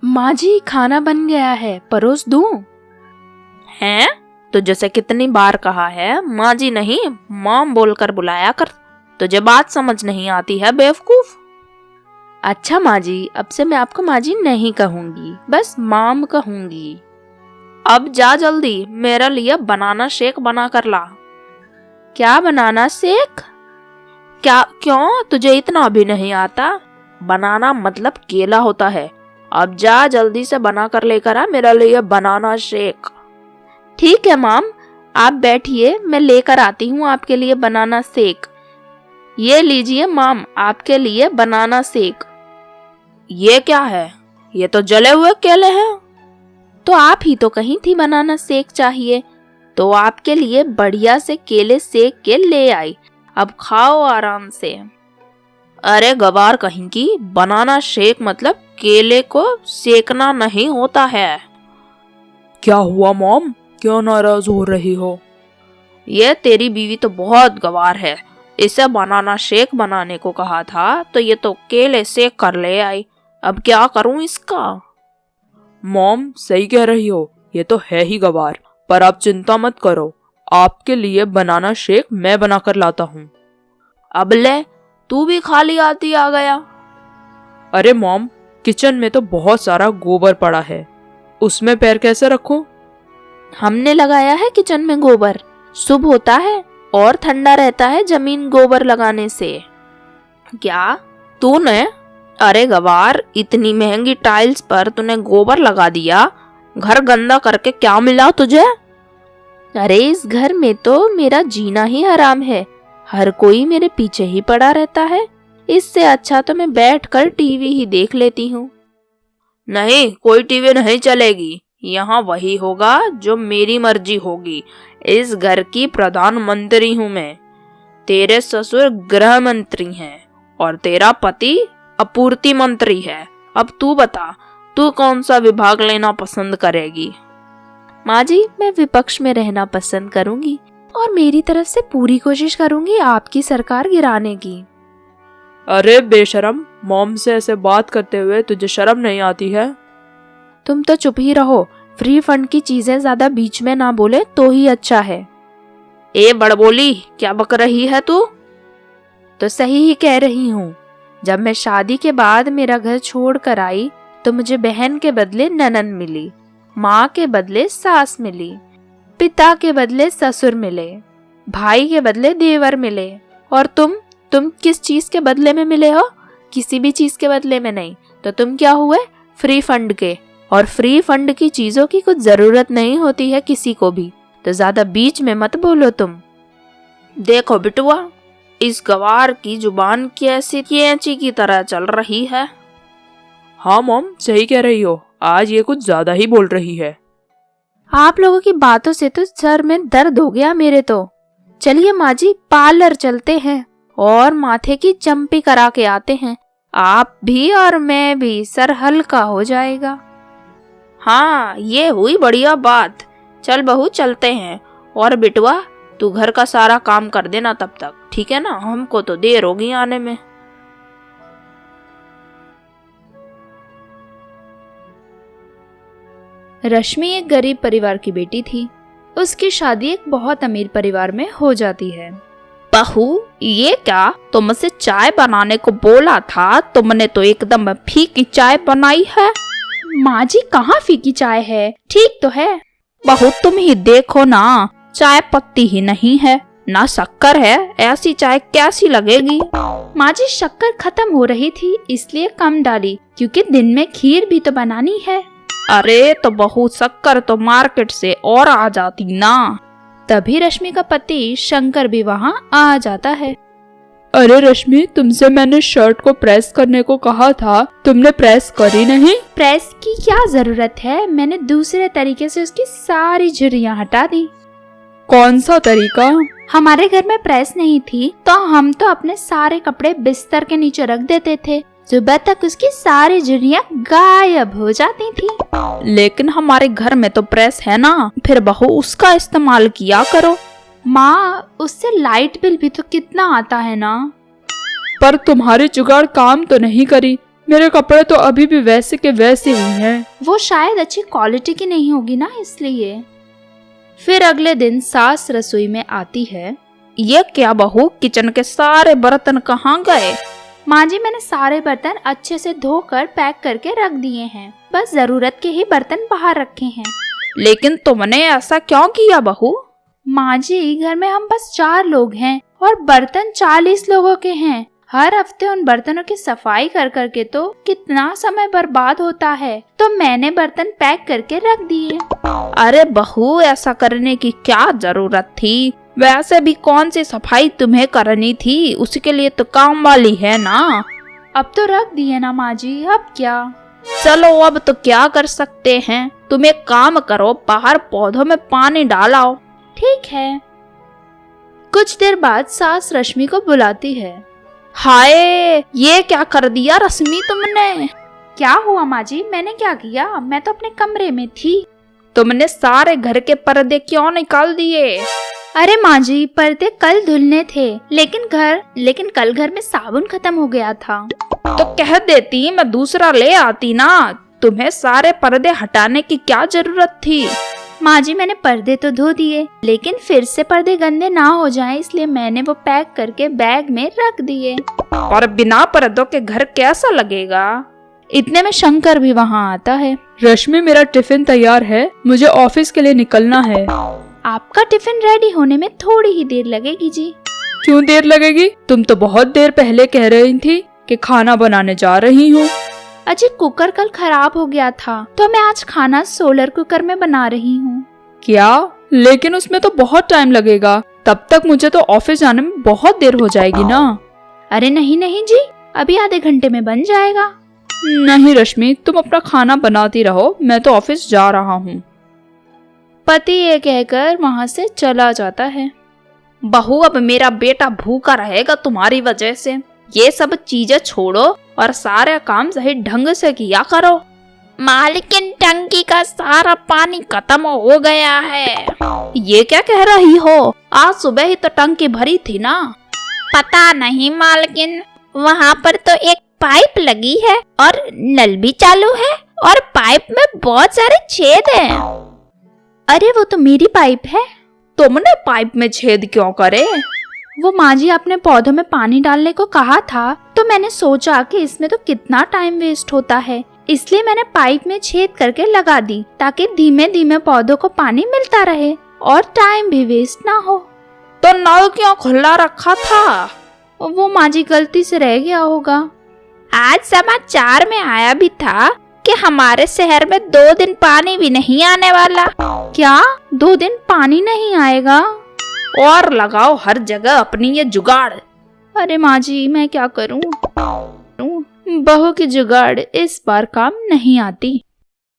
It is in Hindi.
माँ जी, खाना बन गया है, परोस दूं? हैं? तो जैसे कितनी बार कहा है, माँ जी नहीं मॉम बोलकर बुलाया कर। तुझे बात समझ नहीं आती है बेवकूफ। अच्छा माँ जी, अब से मैं आपको माँ जी नहीं कहूंगी, बस मॉम कहूंगी। अब जा जल्दी, मेरे लिए बनाना शेक बना कर ला। क्या बनाना शेक? क्या? क्यों, तुझे इतना भी नहीं आता? बनाना मतलब केला होता है। अब जा जल्दी से बना कर लेकर आ मेरे लिए बनाना शेक। ठीक है मॉम, आप बैठिए, मैं लेकर आती हूँ आपके लिए बनाना शेक। ये लीजिए मॉम, आपके लिए बनाना शेक। ये क्या है? ये तो जले हुए केले हैं। तो आप ही तो कही थी बनाना शेक चाहिए, तो आपके लिए बढ़िया से केले सेक के ले आई। अब खाओ आराम से। अरे गवार कहीं की, बनाना शेक मतलब केले को सेकना नहीं होता है। क्या हुआ मॉम, क्यों नाराज हो रही हो? ये तेरी बीवी तो बहुत गवार है। इसे बनाना शेक बनाने को कहा था तो ये तो केले सेक कर ले आई। अब क्या करूं इसका? मॉम सही कह रही हो, ये तो है ही गवार, पर आप चिंता मत करो, आपके लिए बनाना शेक मैं बनाकर लाता हूँ। अब ले, तू भी खाली आती आ गया। अरे मॉम, किचन में तो बहुत सारा गोबर पड़ा है, उसमें पैर कैसे रखूं? हमने लगाया है किचन में गोबर, शुभ होता है और ठंडा रहता है जमीन गोबर लगाने से। क्या तूने? अरे गवार, इतनी महंगी टाइल्स पर तूने गोबर लगा दिया, घर गंदा करके क्या मिला तुझे? अरे इस घर में तो मेरा जीना ही हराम है, हर कोई मेरे पीछे ही पड़ा रहता है, इससे अच्छा तो मैं बैठकर टीवी ही देख लेती हूँ। नहीं, कोई टीवी नहीं चलेगी, यहाँ वही होगा जो मेरी मर्जी होगी। इस घर की प्रधानमंत्री हूँ मैं। तेरे ससुर गृह मंत्री हैं और तेरा पति आपूर्ति मंत्री है। अब तू बता, तू कौन सा विभाग लेना पसंद करेगी? माँ जी, मैं विपक्ष में रहना पसंद करूंगी और मेरी तरफ से पूरी कोशिश करूंगी आपकी सरकार गिराने की। अरे बेशरम, मॉम से ऐसे बात करते हुए तुझे शर्म नहीं आती है? तुम तो चुप ही रहो, फ्री फंड की चीजें ज्यादा बीच में ना बोले तो ही अच्छा है। ए बड़बोली, क्या बक रही है तू? तो सही ही कह रही हूँ। जब मैं शादी के बाद मेरा घर छोड़ कर आई तो मुझे बहन के बदले ननद मिली, माँ के बदले सास मिली, पिता के बदले ससुर मिले, भाई के बदले देवर मिले, और तुम किस चीज के बदले में मिले हो? किसी भी चीज के बदले में नहीं। तो तुम क्या हुए? फ्री फंड के। और फ्री फंड की चीजों की कुछ जरूरत नहीं होती है किसी को भी, तो ज्यादा बीच में मत बोलो तुम। देखो बिटुआ, इस गवार की जुबान कैसी कैंची की तरह चल रही है। हाँ मॉम, सही कह रही हो, आज ये कुछ ज्यादा ही बोल रही है। आप लोगों की बातों से तो सर में दर्द हो गया मेरे तो। चलिए माँ जी, पार्लर चलते हैं और माथे की चंपी करा के आते हैं, आप भी और मैं भी, सर हल्का हो जाएगा। हाँ, ये हुई बढ़िया बात। चल बहू, चलते हैं। और बिटुआ, तू घर का सारा काम कर देना तब तक, ठीक है ना? हमको तो देर होगी आने में। रश्मि एक गरीब परिवार की बेटी थी। उसकी शादी एक बहुत अमीर परिवार में हो जाती है। बहू, ये क्या? तुमसे चाय बनाने को बोला था, तुमने तो एकदम फीकी चाय बनाई है। माँ जी, कहाँ फीकी चाय है, ठीक तो है। बहू तुम ही देखो ना, चाय पत्ती ही नहीं है, ना शक्कर है, ऐसी चाय कैसी लगेगी? माँ जी, शक्कर खत्म हो रही थी इसलिए कम डाली, क्योंकि दिन में खीर भी तो बनानी है। अरे तो बहू, शक्कर तो मार्केट से और आ जाती ना। तभी रश्मि का पति शंकर भी वहाँ आ जाता है। अरे रश्मि, तुमसे मैंने शर्ट को प्रेस करने को कहा था, तुमने प्रेस करी नहीं? प्रेस की क्या जरूरत है, मैंने दूसरे तरीके से उसकी सारी झुर्रियाँ हटा दी। कौन सा तरीका? हमारे घर में प्रेस नहीं थी तो हम तो अपने सारे कपड़े बिस्तर के नीचे रख देते थे, सुबह तक उसकी सारी झुर्रियाँ गायब हो जाती थी। लेकिन हमारे घर में तो प्रेस है ना, फिर बहू उसका इस्तेमाल किया करो। माँ, उससे लाइट बिल भी तो कितना आता है ना। पर तुम्हारी जुगाड़ काम तो नहीं करी, मेरे कपड़े तो अभी भी वैसे के वैसे ही हैं। वो शायद अच्छी क्वालिटी की नहीं होगी ना, इसलिए। फिर अगले दिन सास रसोई में आती है। ये क्या बहू, किचन के सारे बर्तन कहाँ गए? माँ जी, मैंने सारे बर्तन अच्छे से धोकर पैक करके रख दिए हैं, बस जरूरत के ही बर्तन बाहर रखे हैं। लेकिन तुमने ऐसा क्यों किया बहू? माँ जी, घर में हम बस 4 लोग हैं और बर्तन 40 लोगों के हैं। हर हफ्ते उन बर्तनों की सफाई कर करके तो कितना समय बर्बाद होता है, तो मैंने बर्तन पैक करके रख दिए। अरे बहू, ऐसा करने की क्या जरूरत थी? वैसे भी कौन सी सफाई तुम्हें करनी थी, उसके लिए तो काम वाली है ना। अब तो रख दिए ना माँ जी, अब क्या। चलो अब तो क्या कर सकते हैं, तुम एक काम करो, बाहर पौधों में पानी डालाओ। ठीक है। कुछ देर बाद सास रश्मि को बुलाती है। हाय, ये क्या कर दिया रश्मि तुमने? क्या हुआ माँ जी, मैंने क्या किया? मैं तो अपने कमरे में थी। तुमने सारे घर के पर्दे क्यों निकाल दिए? अरे माँ जी, पर्दे कल धुलने थे, लेकिन कल घर में साबुन खत्म हो गया था। तो कह देती, मैं दूसरा ले आती ना। तुम्हें सारे पर्दे हटाने की क्या जरूरत थी? माँ जी, मैंने पर्दे तो धो दिए, लेकिन फिर से पर्दे गंदे ना हो जाएं, इसलिए मैंने वो पैक करके बैग में रख दिए। और बिना पर्दों के घर कैसा लगेगा? इतने में शंकर भी वहाँ आता है। रश्मि, मेरा टिफिन तैयार है, मुझे ऑफिस के लिए निकलना है। आपका टिफिन रेडी होने में थोड़ी ही देर लगेगी जी। क्यों देर लगेगी? तुम तो बहुत देर पहले कह रही थी कि खाना बनाने जा रही हूँ। अजी, कुकर कल खराब हो गया था, तो मैं आज खाना सोलर कुकर में बना रही हूँ। क्या? लेकिन उसमें तो बहुत टाइम लगेगा, तब तक मुझे तो ऑफिस जाने में बहुत देर हो जाएगी ना। अरे नहीं जी, अभी आधे घंटे में बन जाएगा। नहीं रश्मि, तुम अपना खाना बनाती रहो, मैं तो ऑफिस जा रहा हूँ। पति ये कहकर वहाँ से चला जाता है। बहू, अब मेरा बेटा भूखा रहेगा तुम्हारी वजह से। ये सब चीजें छोड़ो और सारे काम सही ढंग से किया करो। मालकिन, टंकी का सारा पानी खत्म हो गया है। ये क्या कह रही हो? आज सुबह ही तो टंकी भरी थी ना। पता नहीं मालकिन, वहाँ पर तो एक पाइप लगी है और नल भी चालू है और पाइप में बहुत सारे छेद हैं। अरे वो तो मेरी पाइप है। तुमने पाइप में छेद क्यों करे? वो माँ जी आपने पौधों में पानी डालने को कहा था, तो मैंने सोचा कि इसमें तो कितना टाइम वेस्ट होता है, इसलिए मैंने पाइप में छेद करके लगा दी, ताकि धीमे धीमे पौधों को पानी मिलता रहे और टाइम भी वेस्ट ना हो। तो नल क्यों खुला रखा था? वो माँ जी गलती से रह गया होगा। आज समाचार में आया भी था कि हमारे शहर में 2 दिन पानी भी नहीं आने वाला। क्या 2 दिन पानी नहीं आएगा? और लगाओ हर जगह अपनी ये जुगाड़। अरे माँ जी, मैं क्या करूँ? बहू की जुगाड़ इस बार काम नहीं आती।